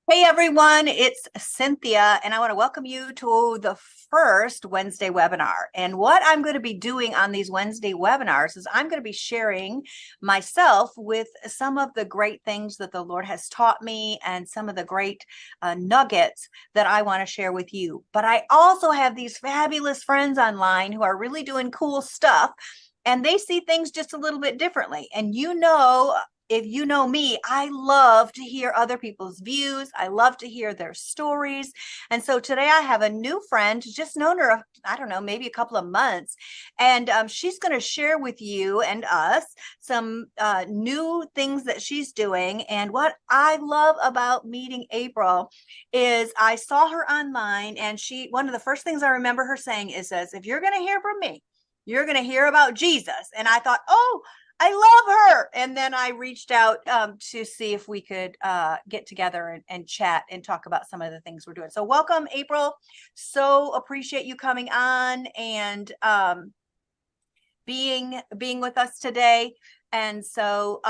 Hey everyone, it's Cynthia, and I want to welcome you to the first Wednesday webinar. And what I'm going to be doing on these Wednesday webinars is I'm going to be sharing myself with some of the great things that the Lord has taught me and some of the great nuggets that I want to share with you. But I also have these fabulous friends online who are really doing cool stuff, and they see things just a little bit differently. And if you know me, I love to hear other people's views. I love to hear their stories. And so today I have a new friend, just known her, I don't know, maybe a couple of months. And she's going to share with you and us some new things that she's doing. And what I love about meeting April is I saw her online, and one of the first things I remember her saying says, if you're going to hear from me, you're going to hear about Jesus. And I thought, oh, I love her. And then I reached out to see if we could get together and chat and talk about some of the things we're doing. So welcome, April. So appreciate you coming on and being with us today. And so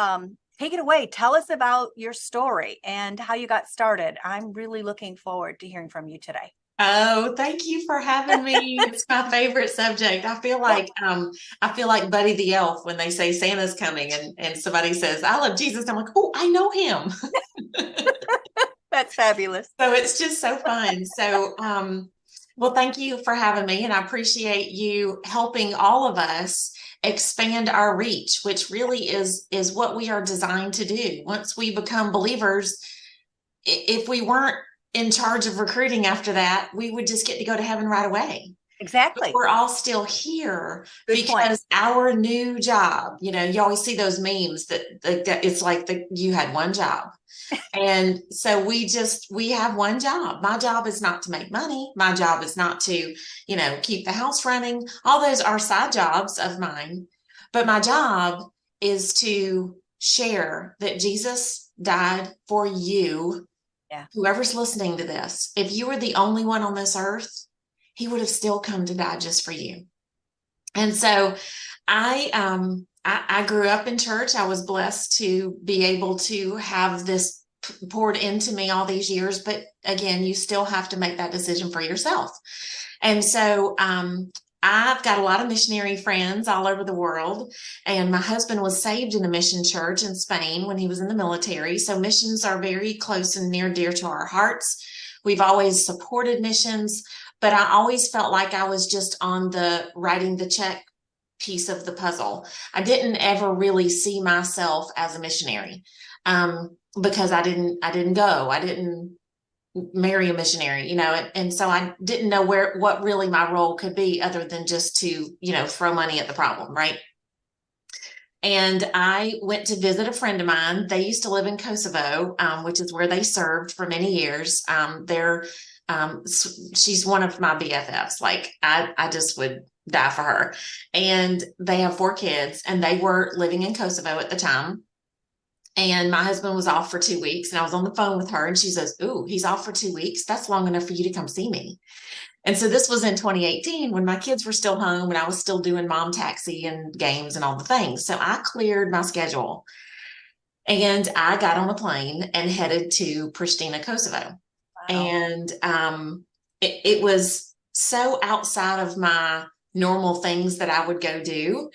take it away. Tell us about your story and how you got started. I'm really looking forward to hearing from you today. Oh, thank you for having me. It's my favorite subject. I feel like Buddy the Elf when they say Santa's coming and somebody says, I love Jesus. I'm like, oh, I know him. That's fabulous. So it's just so fun. Well, thank you for having me, and I appreciate you helping all of us expand our reach, which really is what we are designed to do. Once we become believers, if we weren't in charge of recruiting after that, we would just get to go to heaven right away. But Exactly. we're all still here Good point. because our new job, you always see those memes that it's like you had one job. And so we have one job. My job is not to make money. My job is not to, keep the house running. All those are side jobs of mine. But my job is to share that Jesus died for you. Yeah. Whoever's listening to this, if you were the only one on this earth, he would have still come to die just for you. And so I grew up in church. I was blessed to be able to have this poured into me all these years. But again, you still have to make that decision for yourself. And so I've got a lot of missionary friends all over the world. And my husband was saved in a mission church in Spain when he was in the military. So missions are very close and near dear to our hearts. We've always supported missions, but I always felt like I was just on the writing the check piece of the puzzle. I didn't ever really see myself as a missionary because I didn't go. I didn't marry a missionary, and so I didn't know what really my role could be other than just to, throw money at the problem, right? And I went to visit a friend of mine. They used to live in Kosovo, which is where they served for many years. She's one of my BFFs. Like I just would die for her. And they have 4 kids, and they were living in Kosovo at the time. And my husband was off for 2 weeks, and I was on the phone with her, and she says, "Ooh, he's off for 2 weeks. That's long enough for you to come see me." And so this was in 2018 when my kids were still home and I was still doing mom taxi and games and all the things. So I cleared my schedule and I got on a plane and headed to Pristina, Kosovo. Wow. And it was so outside of my normal things that I would go do.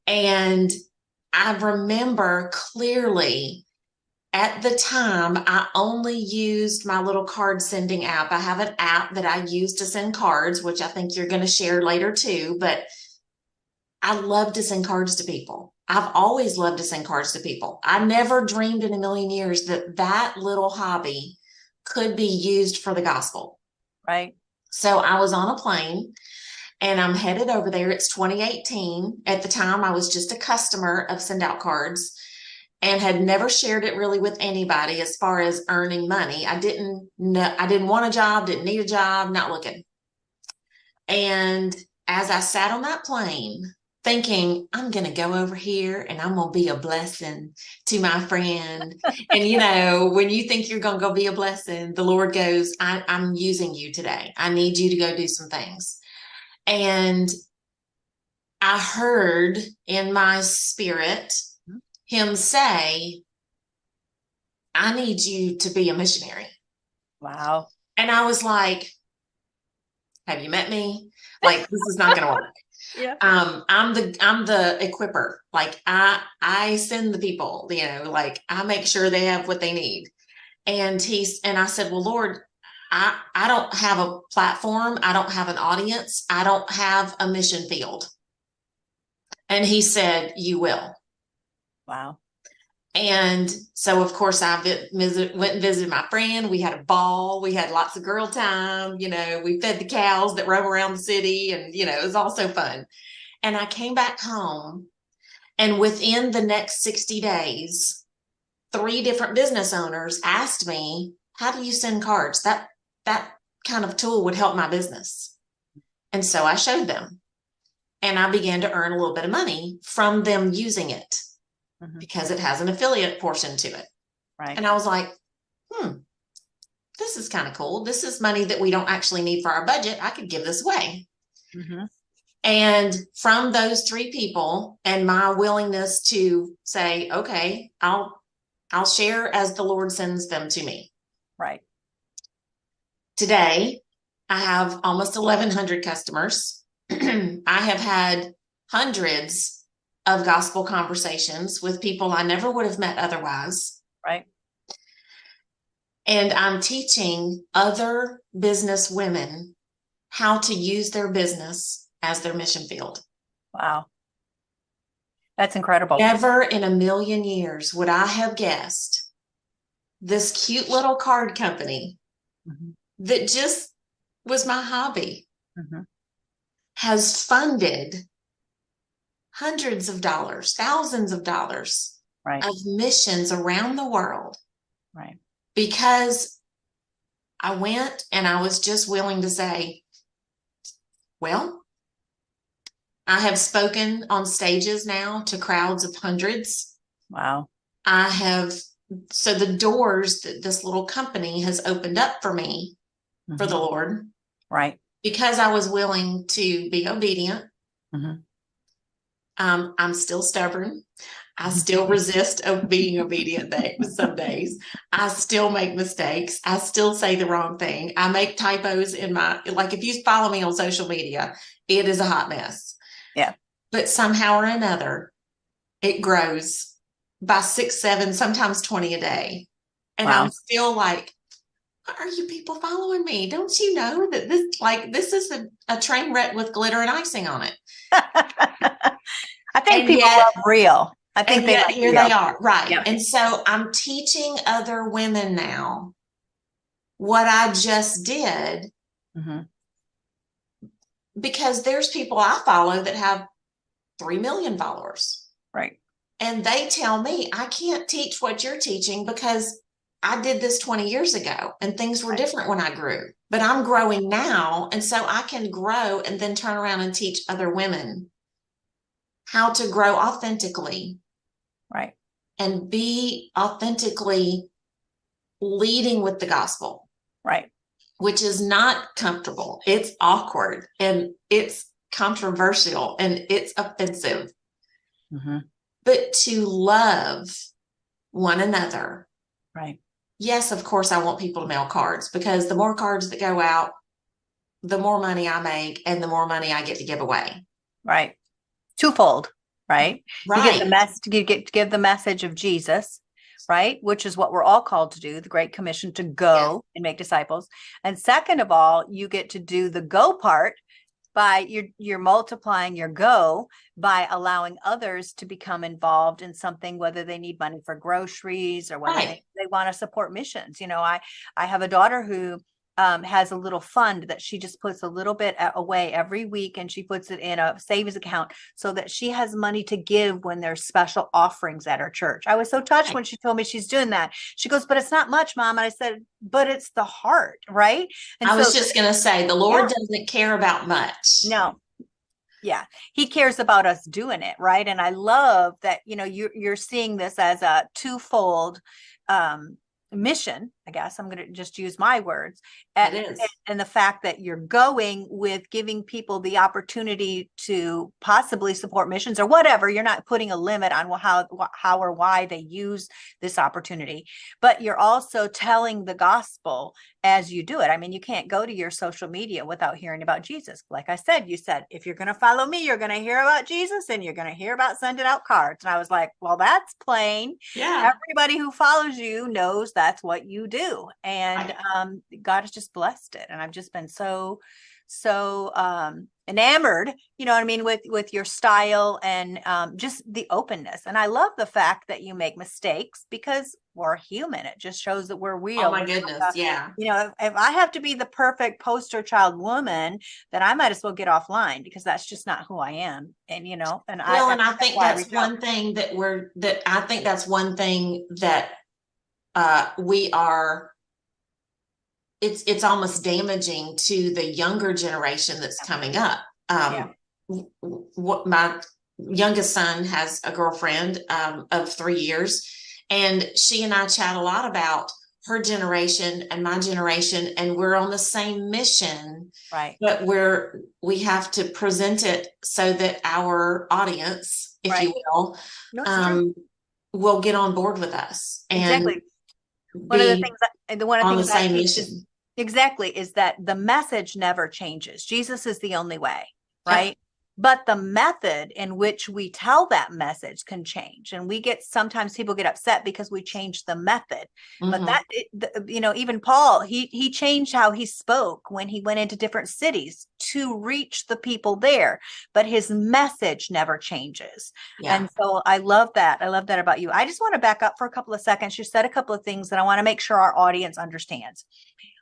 And I remember clearly at the time, I only used my little card sending app. I have an app that I use to send cards, which I think you're going to share later too. But I love to send cards to people. I've always loved to send cards to people. I never dreamed in a million years that that little hobby could be used for the gospel. Right. So I was on a plane and I'm headed over there. It's 2018. At the time, I was just a customer of Send Out Cards and had never shared it really with anybody as far as earning money. I didn't know, I didn't want a job, didn't need a job, not looking. And as I sat on that plane thinking, I'm going to go over here and I'm going to be a blessing to my friend. And when you think you're going to go be a blessing, the Lord goes, I'm using you today. I need you to go do some things. And I heard in my spirit him say, I need you to be a missionary. Wow. And I was like, have you met me? Like, this is not going to work. Yeah. I'm the equipper. Like I send the people, like I make sure they have what they need. And I said, well, Lord, I don't have a platform. I don't have an audience. I don't have a mission field. And he said, you will. Wow. And so, of course, went and visited my friend. We had a ball. We had lots of girl time. We fed the cows that roam around the city, and, it was all so fun. And I came back home, and within the next 60 days, 3 different business owners asked me, how do you send cards? That kind of tool would help my business. And so I showed them, and I began to earn a little bit of money from them using it. Because it has an affiliate portion to it. Right. And I was like, this is kind of cool. This is money that we don't actually need for our budget. I could give this away. And from those 3 people and my willingness to say, okay, I'll share as the Lord sends them to me. Right. Today, I have almost 1,100 customers. I have had hundreds of gospel conversations with people I never would have met otherwise. Right. And I'm teaching other business women how to use their business as their mission field. Wow. That's incredible. Never in a million years would I have guessed this cute little card company that just was my hobby has funded hundreds of dollars, thousands of dollars of missions around the world. Right. Because I went and I was just willing to say, well, I have spoken on stages now to crowds of hundreds. Wow. So the doors that this little company has opened up for me for the Lord. Right. Because I was willing to be obedient. I'm still stubborn. I still resist being obedient some days. I still make mistakes. I still say the wrong thing. I make typos like if you follow me on social media, it is a hot mess. Yeah. But somehow or another, it grows by 6, 7, sometimes 20 a day. And I'm still like, are you people following me? Don't you know that this is a train wreck with glitter and icing on it? I think people love real. I think they like here real. They are. Right. Yep. And so I'm teaching other women now what I just did because there's people I follow that have 3 million followers. Right. And they tell me I can't teach what you're teaching because I did this 20 years ago and things were different when I grew, but I'm growing now. And so I can grow and then turn around and teach other women how to grow authentically. Right. And be authentically leading with the gospel. Right. Which is not comfortable. It's awkward and it's controversial and it's offensive. But to love one another. Right. Yes, of course, I want people to mail cards because the more cards that go out, the more money I make and the more money I get to give away. Right. Twofold. Right. Right. You get to give the message of Jesus, right? Which is what we're all called to do, the Great Commission to go and make disciples. And second of all, you get to do the go part by you're multiplying your go by allowing others to become involved in something, whether they need money for groceries or whether they want to support missions. I have a daughter who has a little fund that she just puts a little bit away every week, and she puts it in a savings account so that she has money to give when there's special offerings at her church. I was so touched when she told me she's doing that. She goes, but it's not much, Mom. And I said, but it's the heart, right? And I was just going to say, the Lord doesn't care about much. No. Yeah. He cares about us doing it. Right. And I love that, you're seeing this as a twofold, mission, I guess I'm going to just use my words, and the fact that you're going with giving people the opportunity to possibly support missions or whatever. You're not putting a limit on how or why they use this opportunity, but you're also telling the gospel as you do it. I mean, you can't go to your social media without hearing about Jesus. Like I said, you said, if you're going to follow me, you're going to hear about Jesus and you're going to hear about sending out cards. And I was like, well, that's plain. Yeah. Everybody who follows you knows that's what you do. And God has just blessed it. And I've just been so enamored, you know what I mean, with your style and just the openness. And I love the fact that you make mistakes because we're human. It just shows that we're real. Oh my goodness. Yeah. You know, if I have to be the perfect poster child woman, then I might as well get offline because that's just not who I am. And, you know, and I think that's one thing I think that's one thing that we are, it's almost damaging to the younger generation that's coming up. What my youngest son has a girlfriend of 3 years, and she and I chat a lot about her generation and my generation, and we're on the same mission, right? But we have to present it so that our audience, if you will, will get on board with us. And exactly. One of the things I teach mission. Exactly, is that the message never changes. Jesus is the only way, right? Yep. But the method in which we tell that message can change. And sometimes people get upset because we change the method. Mm-hmm. But you know, even Paul, he changed how he spoke when he went into different cities to reach the people there, but his message never changes. Yeah. And so I love that. I love that about you. I just want to back up for a couple of seconds. You said a couple of things that I want to make sure our audience understands.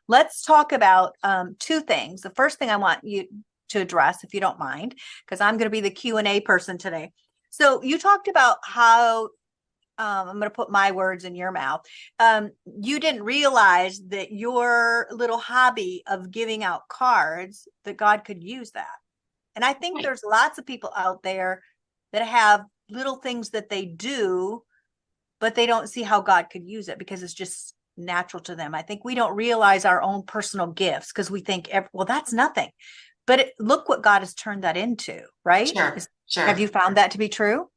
Let's talk about two things. The first thing I want you to address, if you don't mind, because I'm going to be the Q&A person today. So you talked about how, I'm going to put my words in your mouth. You didn't realize that your little hobby of giving out cards, that God could use that. And I think there's lots of people out there that have little things that they do, but they don't see how God could use it because it's just natural to them. I think we don't realize our own personal gifts because we think, well, that's nothing. But look what God has turned that into, right? Sure. Have you found that to be true?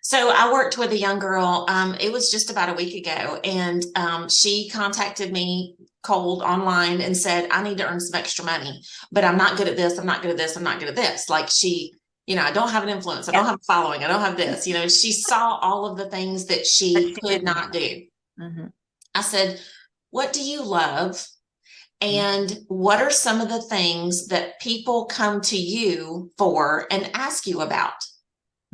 So I worked with a young girl. It was just about a week ago, and she contacted me cold online and said, I need to earn some extra money, but I'm not good at this. I'm not good at this. I'm not good at this. Like she, you know, I don't have an influence. I don't have a following. I don't have this. You know, she saw all of the things that she could not do. Mm-hmm. I said, what do you love? And what are some of the things that people come to you for and ask you about?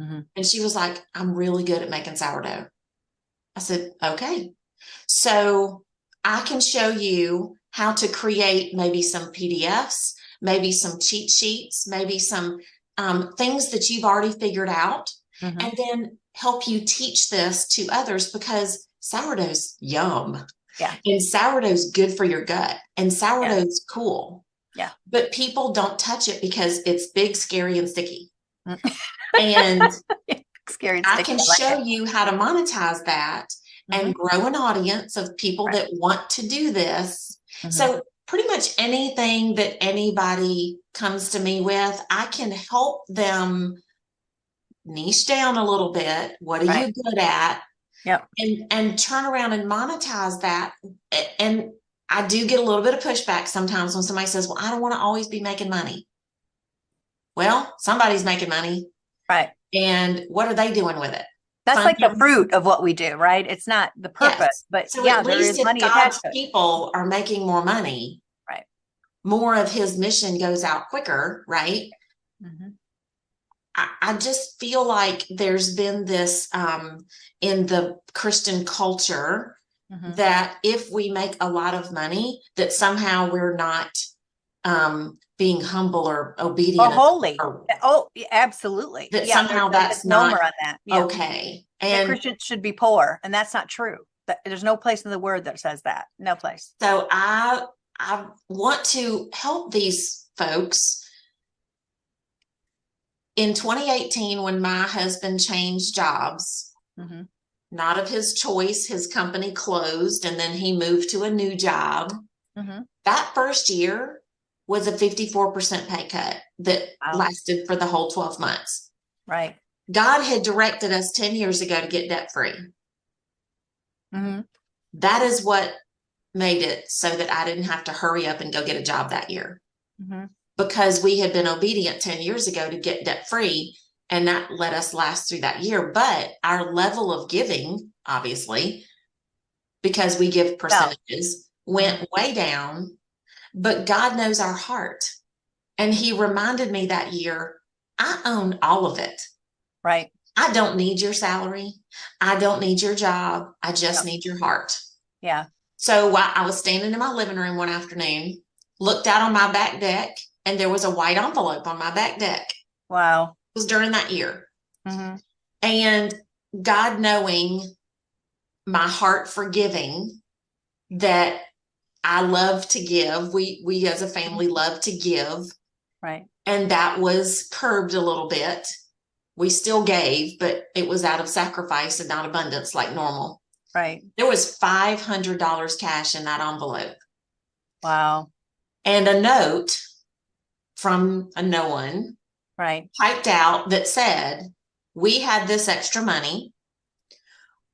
Mm-hmm. And she was like, I'm really good at making sourdough. I said, okay. So I can show you how to create maybe some PDFs, maybe some cheat sheets, maybe some things that you've already figured out, mm-hmm. and then help you teach this to others because sourdough's yum. Yeah. And sourdough's good for your gut. And sourdough's cool. Yeah. But people don't touch it because it's big, scary, and sticky. And scary and I can show you how to monetize that and grow an audience of people that want to do this. Mm-hmm. So pretty much anything that anybody comes to me with, I can help them niche down a little bit. What are you good at? Yep. And turn around and monetize that. And I do get a little bit of pushback sometimes when somebody says, well, I don't want to always be making money. Well, somebody's making money. Right. And what are they doing with it? That's like the fruit of what we do, right? It's not the purpose, but so at least if God's people are making more money, right, more of his mission goes out quicker, right? Mm-hmm. I just feel like there's been this in the Christian culture that if we make a lot of money, that somehow we're not being humble or obedient or holy. Absolutely. That somehow that's not on that. Okay. And Christians should be poor, and that's not true. There's no place in the word that says that. No place. So I want to help these folks. In 2018, when my husband changed jobs, not of his choice, his company closed and then he moved to a new job. That first year was a 54% pay cut that lasted for the whole 12 months. Right. God had directed us 10 years ago to get debt free. That is what made it so that I didn't have to hurry up and go get a job that year, Mm-hmm. because we had been obedient 10 years ago to get debt free, and that let us last through that year. But our level of giving, obviously, because we give So, percentages, mhm. went way down. But God knows our heart. And he reminded me that year, I own all of it. Right. I don't need your salary. I don't need your job. I just Yep. need your heart. Yeah. So while I was standing in my living room one afternoon, looked out on my back deck, and there was a white envelope on my back deck. Wow. It was during that year. Mm-hmm. And God, knowing my heart for giving, that I love to give. We as a family love to give. Right. And that was curbed a little bit. We still gave, but it was out of sacrifice and not abundance like normal. Right. There was $500 cash in that envelope, Wow. and a note from a no one Right. typed out that said, we had this extra money.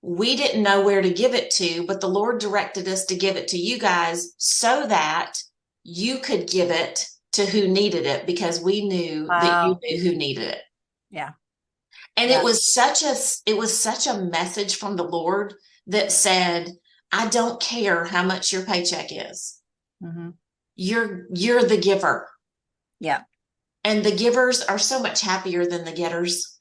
We didn't know where to give it to, but the Lord directed us to give it to you guys so that you could give it to who needed it, because we knew that you Wow. knew who needed it. Yeah. And Yeah. it was such a message from the Lord that said, I don't care how much your paycheck is. Mm-hmm. You're the giver. Yeah. And the givers are so much happier than the getters.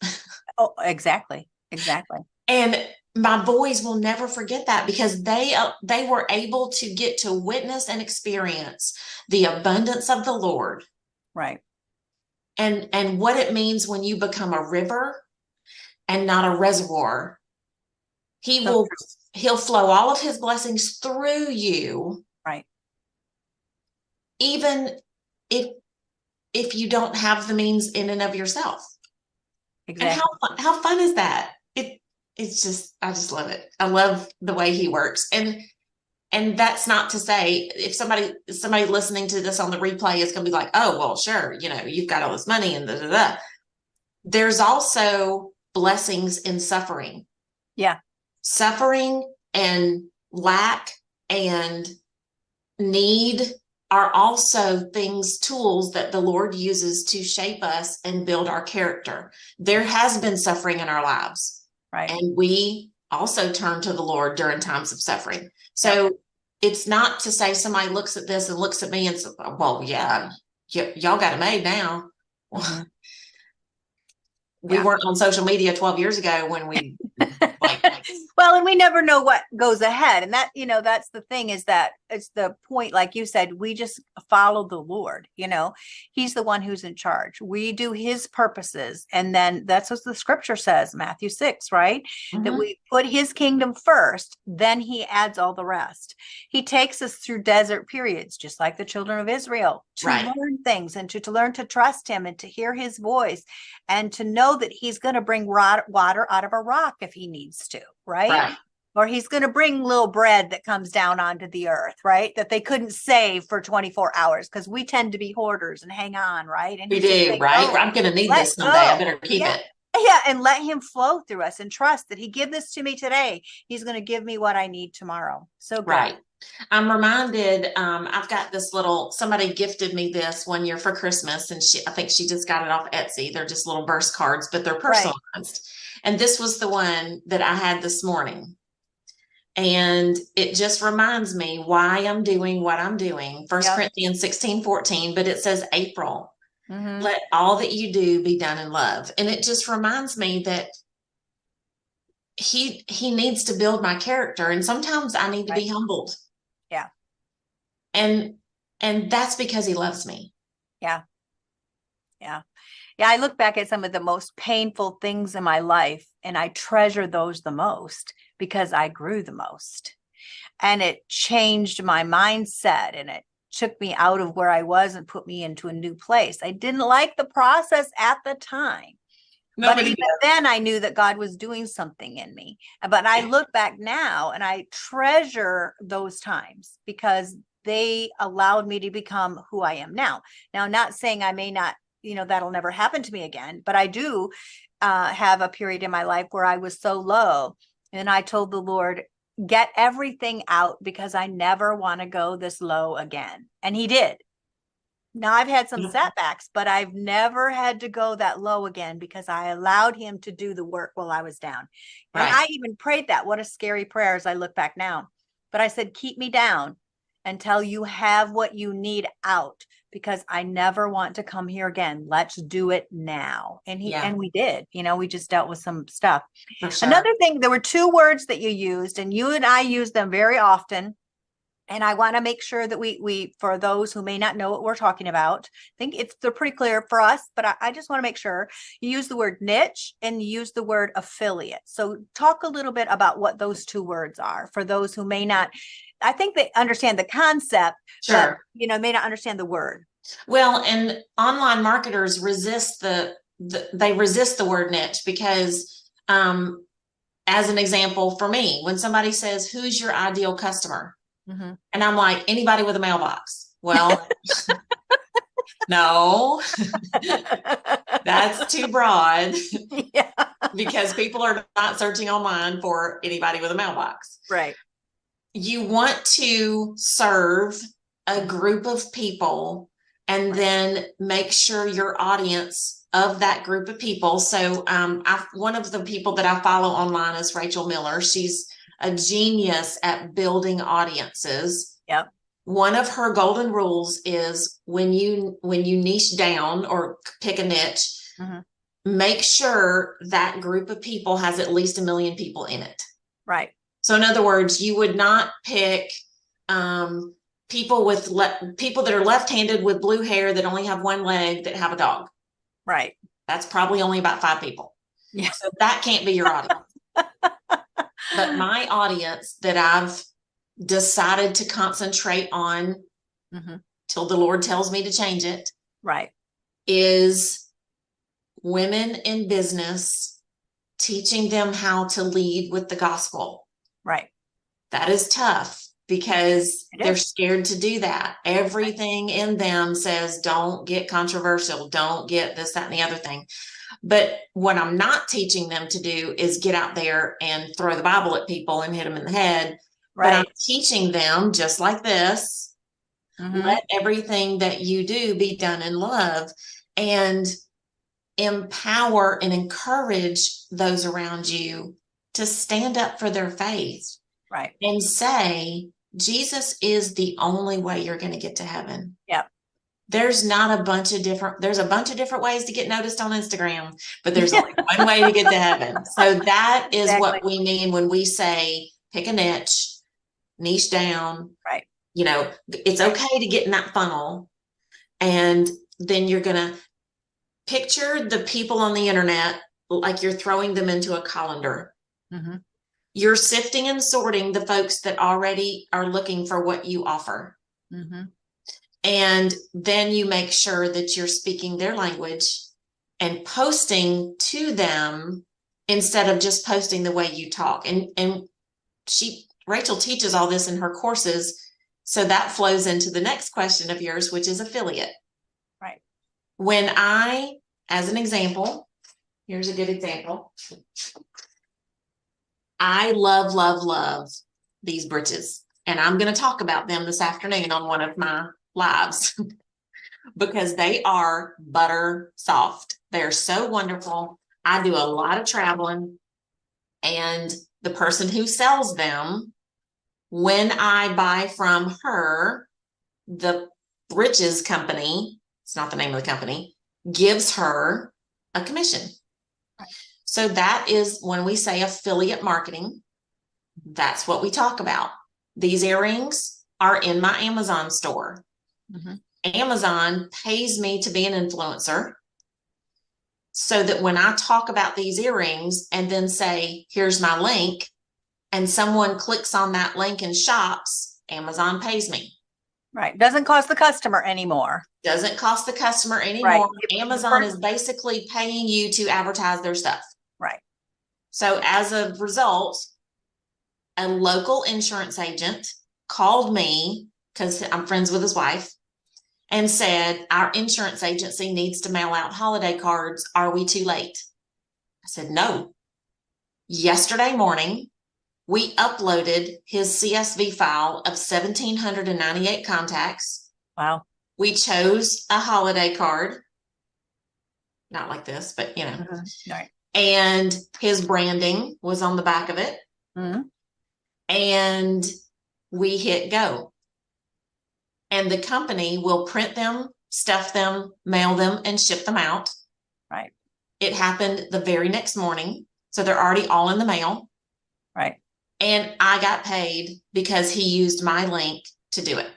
Oh, exactly. Exactly. And my boys will never forget that, because they were able to get to witness and experience the abundance of the Lord, Right. and what it means when you become a river and not a reservoir. He So will true. he'll flow all of his blessings through you, Right. even if you don't have the means in and of yourself. And Exactly. how fun is that? It's just, I just love it. I love the way he works. And that's not to say, if somebody listening to this on the replay is going to be like, oh, well, sure, you've got all this money and da da da. There's also blessings in suffering. Yeah. Suffering and lack and need are also tools that the Lord uses to shape us and build our character. There has been suffering in our lives, Right. and we also turn to the Lord during times of suffering. Yep. So it's not to say somebody looks at this and looks at me and says, well, yeah, y'all got it made now. Mm-hmm. We Yeah. weren't on social media 12 years ago when we like. Well, and we never know what goes ahead. And that, that's the thing, is that it's the point, like you said, we just follow the Lord, he's the one who's in charge. We do his purposes. And then that's what the scripture says, Matthew 6, right? That we put his kingdom first, then he adds all the rest. He takes us through desert periods, just like the children of Israel, to learn things and to learn to trust him and to hear his voice and to know that he's going to bring water out of a rock if he needs to, right? Or he's going to bring little bread that comes down onto the earth, right? That they couldn't save for 24 hours, because we tend to be hoarders and hang on, right? And We do, right? no, I'm going to need let this someday. I go. better keep it. Yeah, and let him flow through us and trust that he give this to me today. He's going to give me what I need tomorrow. So good. Right. I'm reminded, I've got this somebody gifted me this one year for Christmas, and I think she just got it off Etsy. They're just little verse cards, but they're personalized. And this was the one that I had this morning. And it just reminds me why I'm doing what I'm doing. 1 Corinthians 16:14, but it says, April, let all that you do be done in love. And it just reminds me that he needs to build my character. And sometimes I need to be humbled. Yeah. And that's because he loves me. Yeah. Yeah. Yeah. I look back at some of the most painful things in my life, and I treasure those the most because I grew the most, and it changed my mindset, and it took me out of where I was and put me into a new place. I didn't like the process at the time. But even then I knew that God was doing something in me. But I look back now and I treasure those times because they allowed me to become who I am now. Now, not saying I may not, that'll never happen to me again, but I do have a period in my life where I was so low. And I told the Lord, get everything out because I never want to go this low again. And he did. Now I've had some setbacks, but I've never had to go that low again because I allowed him to do the work while I was down. And Right. I even prayed that. What a scary prayer as I look back now. But I said, keep me down until you have what you need out, because I never want to come here again. Let's do it now. And and we did, we just dealt with some stuff. For sure. Another thing, there were two words that you used, and you and I use them very often. And I want to make sure that we, for those who may not know what we're talking about, I think they're pretty clear for us, but I just want to make sure you use the word niche and you use the word affiliate. So talk a little bit about what those two words are for those who may not, I think they understand the concept, Sure. but, may not understand the word. Well, and online marketers resist they resist the word niche because, as an example for me, when somebody says, who's your ideal customer? Mm-hmm. And I'm like, anybody with a mailbox. Well, no, that's too broad. Yeah. Because people are not searching online for anybody with a mailbox. Right. You want to serve a group of people and then make sure your audience of that group of people. So one of the people that I follow online is Rachel Miller. She's a genius at building audiences. Yep. One of her golden rules is when you niche down or pick a niche, mm-hmm. make sure that group of people has at least 1 million people in it. Right. So in other words, you would not pick people that are left-handed with blue hair that only have one leg that have a dog. Right. That's probably only about 5 people. Yeah. So that can't be your audience. But my audience that I've decided to concentrate on mm-hmm. till the Lord tells me to change it. Right. Is women in business, teaching them how to lead with the gospel. Right. That is tough because they're scared to do that. Everything in them says, don't get controversial, don't get this, that, and the other thing. But what I'm not teaching them to do is get out there and throw the Bible at people and hit them in the head. Right. But I'm teaching them, just like this, mm-hmm. let everything that you do be done in love, and empower and encourage those around you to stand up for their faith. Right. And say, Jesus is the only way you're going to get to heaven. Yep. There's a bunch of different ways to get noticed on Instagram, but there's only one way to get to heaven. So that is exactly what we mean when we say, pick a niche down. Right. It's okay to get in that funnel. And then you're going to picture the people on the internet like you're throwing them into a colander. Mm-hmm. You're sifting and sorting the folks that already are looking for what you offer. Mm-hmm. And then you make sure that you're speaking their language and posting to them instead of just posting the way you talk. And Rachel teaches all this in her courses. So that flows into the next question of yours, which is affiliate. Right. When as an example, here's a good example. I love these britches, and I'm going to talk about them this afternoon on one of my lives because they are butter soft. They're so wonderful. I do a lot of traveling, and the person who sells them, when I buy from her, the britches company, it's not the name of the company, gives her a commission. Right. So that is when we say affiliate marketing, that's what we talk about. These earrings are in my Amazon store. Mm-hmm. Amazon pays me to be an influencer so that when I talk about these earrings and then say, here's my link, and someone clicks on that link and shops, Amazon pays me. Right. Doesn't cost the customer anymore. Doesn't cost the customer anymore. Right. Amazon is basically paying you to advertise their stuff. Right. So as a result, a local insurance agent called me because I'm friends with his wife and said, our insurance agency needs to mail out holiday cards. Are we too late? I said, no. Yesterday morning, We uploaded his CSV file of 1,798 contacts. Wow. We chose a holiday card, not like this, but Right. And his branding was on the back of it. Mm-hmm. And we hit go. And the company will print them, stuff them, mail them, and ship them out. Right. It happened the very next morning. So they're already all in the mail. Right. And I got paid because he used my link to do it.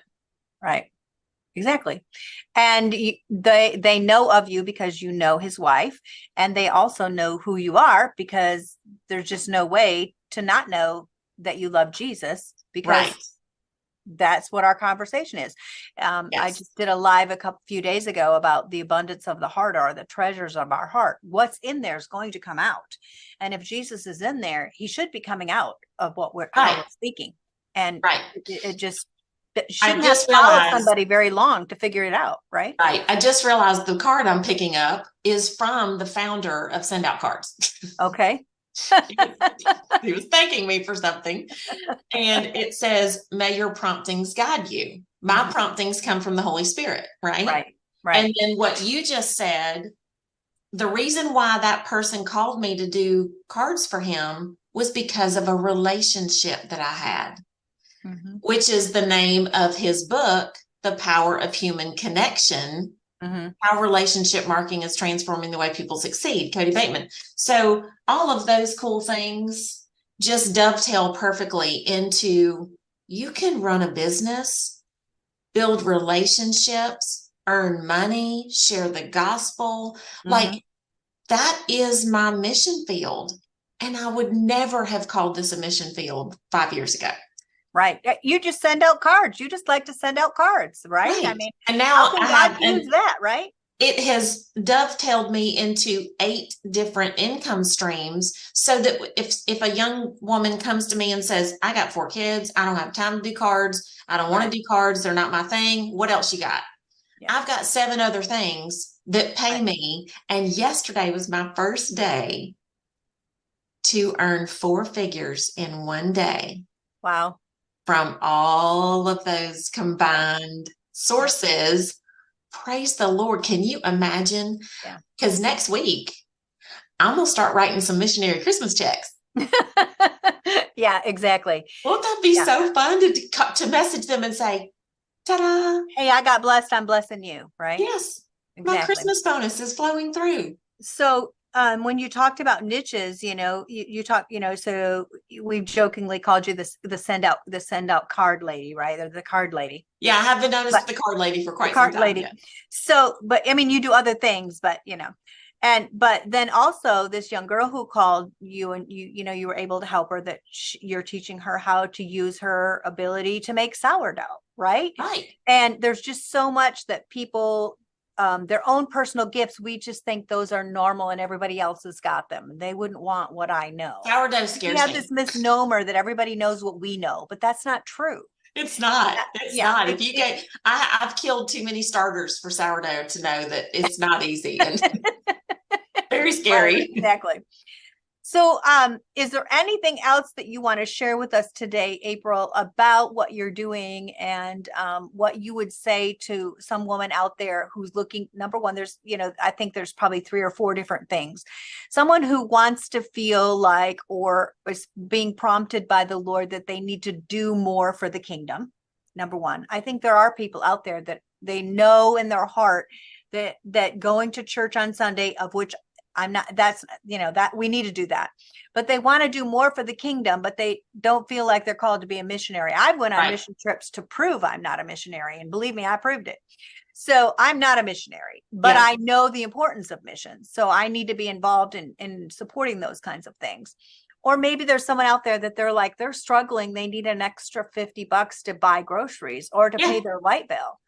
Right. Exactly. And they know of you because you know his wife, and they also know who you are because there's just no way to not know that you love Jesus, because Right. that's what our conversation is. Yes. I just did a live few days ago about the abundance of the heart, or the treasures of our heart. What's in there is going to come out. And if Jesus is in there, he should be coming out of how we're speaking. And right. it just shouldn't have to follow somebody very long to figure it out, right? Right. I just realized the card I'm picking up is from the founder of Send Out Cards. Okay. He was thanking me for something. And it says, may your promptings guide you. My promptings come from the Holy Spirit, right? Right. Right. And then what you just said, the reason why that person called me to do cards for him was because of a relationship that I had, which is the name of his book, The Power of Human Connection. How relationship marketing is transforming the way people succeed, Cody Bateman. So all of those cool things just dovetail perfectly into, you can run a business, build relationships, earn money, share the gospel. Like, that is my mission field. And I would never have called this a mission field 5 years ago. Right. You just send out cards. You just like to send out cards, right? I mean, and now how can God use that, right? It has dovetailed me into 8 different income streams, so that if a young woman comes to me and says, I got 4 kids, I don't have time to do cards, I don't want to do cards, they're not my thing, what else you got? Yeah. I've got 7 other things that pay me. And yesterday was my first day to earn 4 figures in one day. Wow. From all of those combined sources. Praise the Lord. Can you imagine? Yeah. Because next week, I'm going to start writing some missionary Christmas checks. Yeah, exactly. Won't that be so fun to message them and say, ta-da. Hey, I got blessed. I'm blessing you, right? Yes. Exactly. My Christmas bonus is flowing through. So when you talked about niches, you talk, so we jokingly called you the send out card lady, right? Or the card lady. Yeah, I have been known as the card lady for quite some time. Lady. Yeah. So, but I mean, you do other things, but but then also this young girl who called you, and you were able to help her, that you're teaching her how to use her ability to make sourdough, right? Right. And there's just so much that people, their own personal gifts, we just think those are normal and everybody else has got them. They wouldn't want what I know. Sourdough scares me. We have this misnomer that everybody knows what we know, but that's not true. It's not. It's not. If you get, I've killed too many starters for sourdough to know that it's not easy and very scary. Right, exactly. So, is there anything else that you want to share with us today, April, about what you're doing, and what you would say to some woman out there who's looking? Number one, there's, I think there's probably 3 or 4 different things. Someone who wants to feel like, or is being prompted by the Lord, that they need to do more for the kingdom. Number one, I think there are people out there that they know in their heart that going to church on Sunday, of which I'm not, that's, that we need to do that, but they want to do more for the kingdom, but they don't feel like they're called to be a missionary. I've went on mission trips to prove I'm not a missionary, and believe me, I proved it. So I'm not a missionary, but I know the importance of missions. So I need to be involved in supporting those kinds of things. Or maybe there's someone out there that they're struggling. They need an extra $50 to buy groceries or to pay their light bill.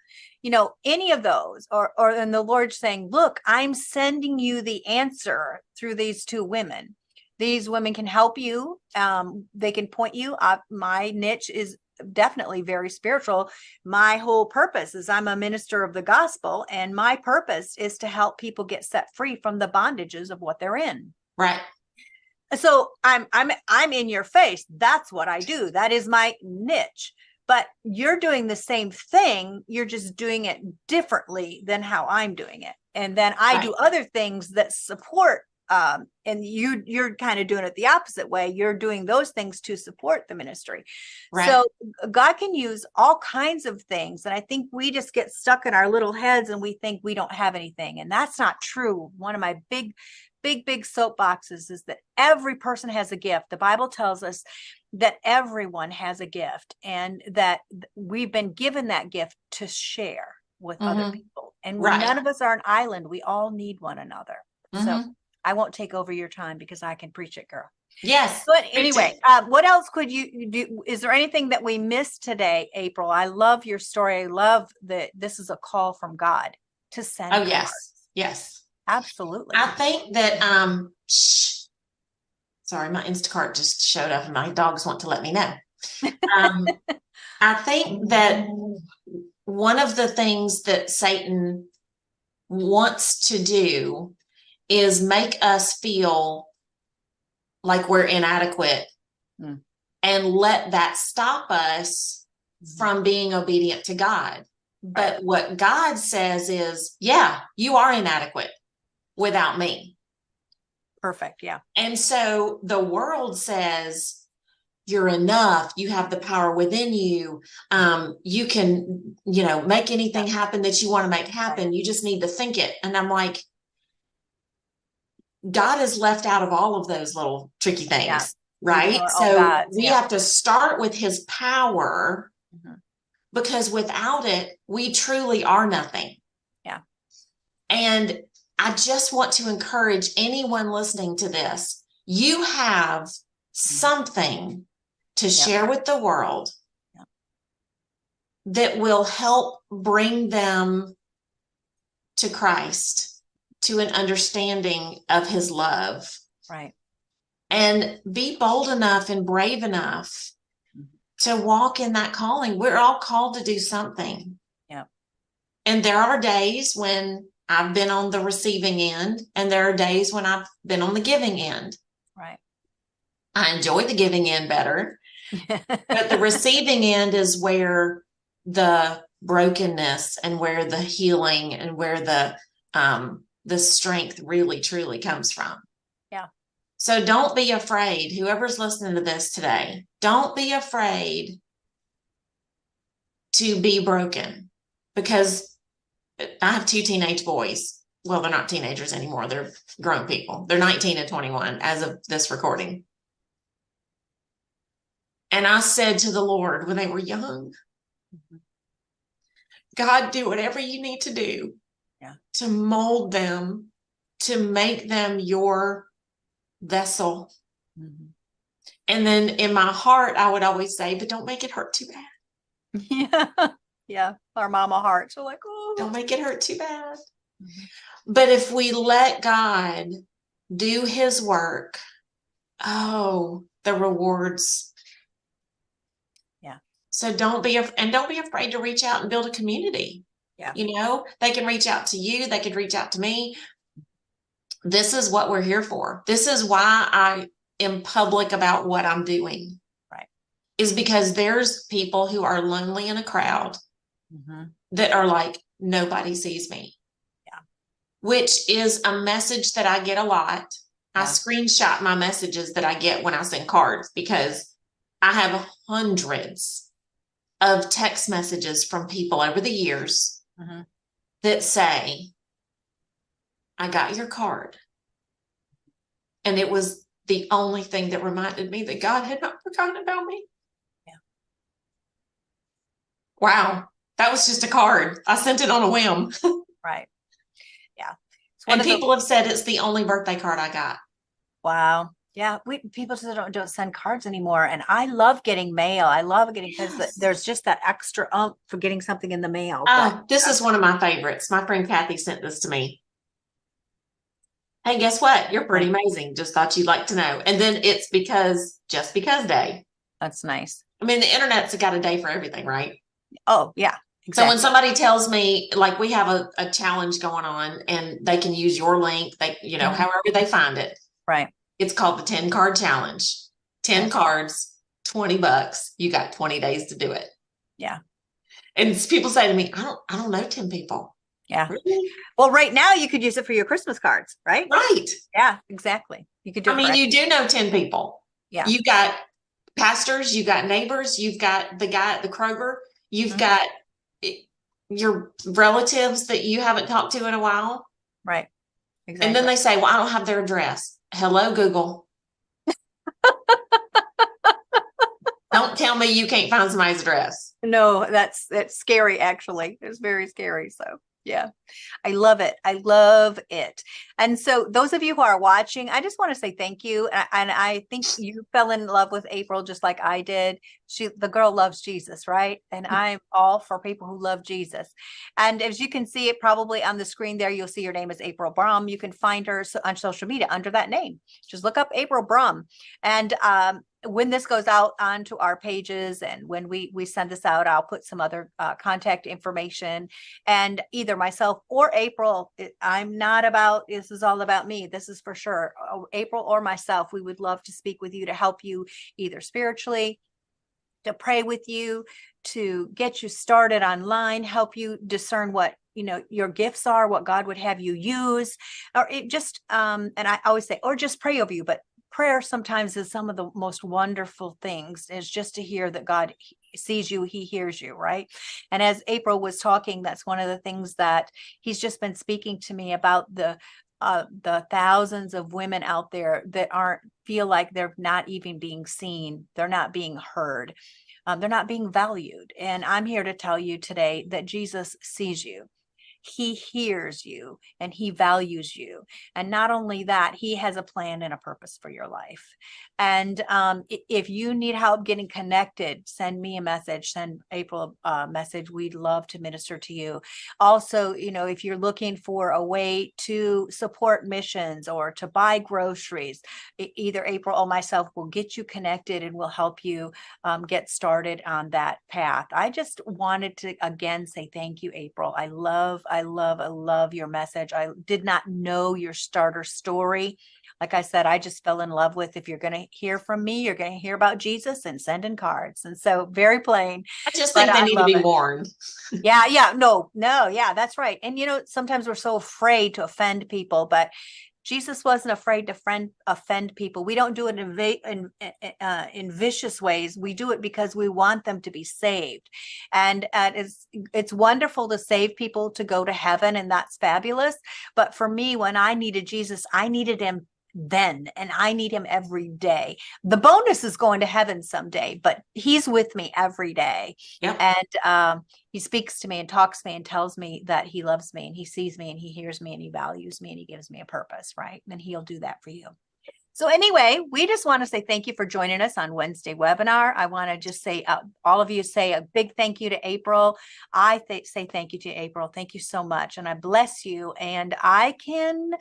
Any of those, or and the Lord saying, look, I'm sending you the answer through these 2 women. These women can help you. They can point you up. My niche is definitely very spiritual. My whole purpose is I'm a minister of the gospel, and my purpose is to help people get set free from the bondages of what they're in. Right. So I'm in your face. That's what I do. That is my niche. But you're doing the same thing. You're just doing it differently than how I'm doing it. And then I do other things that support, and you're kind of doing it the opposite way. You're doing those things to support the ministry. Right. So God can use all kinds of things. And I think we just get stuck in our little heads and we think we don't have anything. And that's not true. One of my big soapboxes is that every person has a gift. The Bible tells us that everyone has a gift, and that we've been given that gift to share with other people. And none of us are an island. We all need one another. So I won't take over your time because I can preach it, girl. Yes. But anyway, what else could you do? Is there anything that we missed today, April? I love your story. I love that this is a call from God to send. Oh, yes. Yes. Absolutely. I think that, sorry, my Instacart just showed up and my dogs want to let me know. I think that one of the things that Satan wants to do is make us feel like we're inadequate and let that stop us from being obedient to God. But what God says is, yeah, you are inadequate without me. Perfect. Yeah. And so the world says, you're enough. You have the power within you. You can, make anything happen that you want to make happen. You just need to think it. And I'm like, God is left out of all of those little tricky things, right? So we have to start with his power, because without it, we truly are nothing. Yeah. And I just want to encourage anyone listening to this. You have something to share with the world that will help bring them to Christ, to an understanding of his love. Right. And be bold enough and brave enough to walk in that calling. We're all called to do something. Yeah. And there are days when I've been on the receiving end, and there are days when I've been on the giving end. Right. I enjoy the giving end better, but the receiving end is where the brokenness and where the healing and where the strength really truly comes from. Yeah. So don't be afraid. Whoever's listening to this today, don't be afraid to be broken, because I have 2 teenage boys. Well, they're not teenagers anymore. They're grown people. They're 19 and 21 as of this recording. And I said to the Lord when they were young, God, do whatever you need to do to mold them, to make them your vessel. And then in my heart, I would always say, but don't make it hurt too bad. Yeah. Yeah. Our mama hearts are like, oh, don't make it hurt too bad. But if we let God do his work, the rewards. Yeah. So don't be afraid to reach out and build a community. Yeah. They can reach out to you. They could reach out to me. This is what we're here for. This is why I am public about what I'm doing. Right. Is because there's people who are lonely in a crowd that are like, nobody sees me. Yeah. Which is a message that I get a lot. I screenshot my messages that I get when I send cards, because I have hundreds of text messages from people over the years that say, I got your card. And it was the only thing that reminded me that God had not forgotten about me. Yeah. Wow. That was just a card. I sent it on a whim. Right. Yeah. And people have said it's the only birthday card I got. Wow. Yeah. People just don't send cards anymore. And I love getting mail. I love getting, because there's just that extra for getting something in the mail. This is one of my favorites. My friend Kathy sent this to me. Hey, guess what? You're pretty amazing. Just thought you'd like to know. And then it's just because day. That's nice. I mean, the internet's got a day for everything, right? Oh, yeah. Exactly. So when somebody tells me, like, we have a challenge going on and they can use your link, however they find it. Right. It's called the 10 card challenge. 10 Okay. cards, $20. You got 20 days to do it. Yeah. And people say to me, I don't know 10 people. Yeah. Really? Well, right now you could use it for your Christmas cards, right? Right. Yeah, exactly. You could do I it for mean, any. you do know 10 people. Yeah. You've got pastors, you've got neighbors, you've got the guy at the Kroger, you've Mhm. got your relatives that you haven't talked to in a while. Right. And then Exactly. they say, well, I don't have their address. Hello, Google. Don't tell me you can't find somebody's address. No, that's scary actually. It's very scary. So yeah, I love it. I love it. And so those of you who are watching, I just want to say thank you. And I think you fell in love with April just like I did. The girl loves Jesus, right? And I'm all for people who love Jesus. And as you can see it probably on the screen there, you'll see your name is April Brumm. You can find her on social media under that name. Just look up April Brumm. And when this goes out onto our pages and when we send this out, I'll put some other contact information. And either myself or April, I'm not about, this is all about me. This is for sure. April or myself, we would love to speak with you to help you either spiritually, to pray with you, to get you started online, help you discern what your gifts are, what God would have you use, or it just and I always say, or just pray over you. But prayer sometimes is some of the most wonderful things, is just to hear that God sees you, he hears you, right? And as April was talking, that's one of the things that he's just been speaking to me about, the thousands of women out there that feel like they're not even being seen, they're not being heard, they're not being valued. And I'm here to tell you today that Jesus sees you. He hears you and he values you. And not only that, he has a plan and a purpose for your life. And if you need help getting connected, send me a message, send April a message. We'd love to minister to you. Also, if you're looking for a way to support missions or to buy groceries, either April or myself will get you connected and will help you get started on that path. I just wanted to again say thank you, April. I love your message. I did not know your starter story. Like I said, I just fell in love with, if you're going to hear from me, you're going to hear about Jesus and sending cards. And so very plain, I just but think they I need to love be it. warned. Yeah, no, yeah, that's right. And sometimes we're so afraid to offend people, but Jesus wasn't afraid to offend people. We don't do it in vicious ways. We do it because we want them to be saved. And it's wonderful to save people to go to heaven, and that's fabulous. But for me, when I needed Jesus, I needed him then, and I need him every day. The bonus is going to heaven someday, but he's with me every day. Yep. And he speaks to me and talks to me and tells me that he loves me and he sees me and he hears me and he values me and he gives me a purpose, right? And he'll do that for you. So anyway, we just want to say thank you for joining us on Wednesday webinar. I want to just say, all of you say a big thank you to April. I say thank you to April. Thank you so much. And I bless you. And I can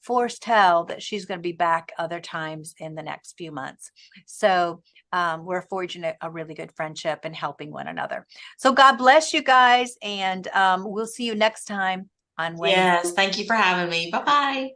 foretell that she's going to be back other times in the next few months. So we're forging a really good friendship and helping one another. So God bless you guys. And we'll see you next time on Wednesday. Yes. Thank you for having me. Bye-bye.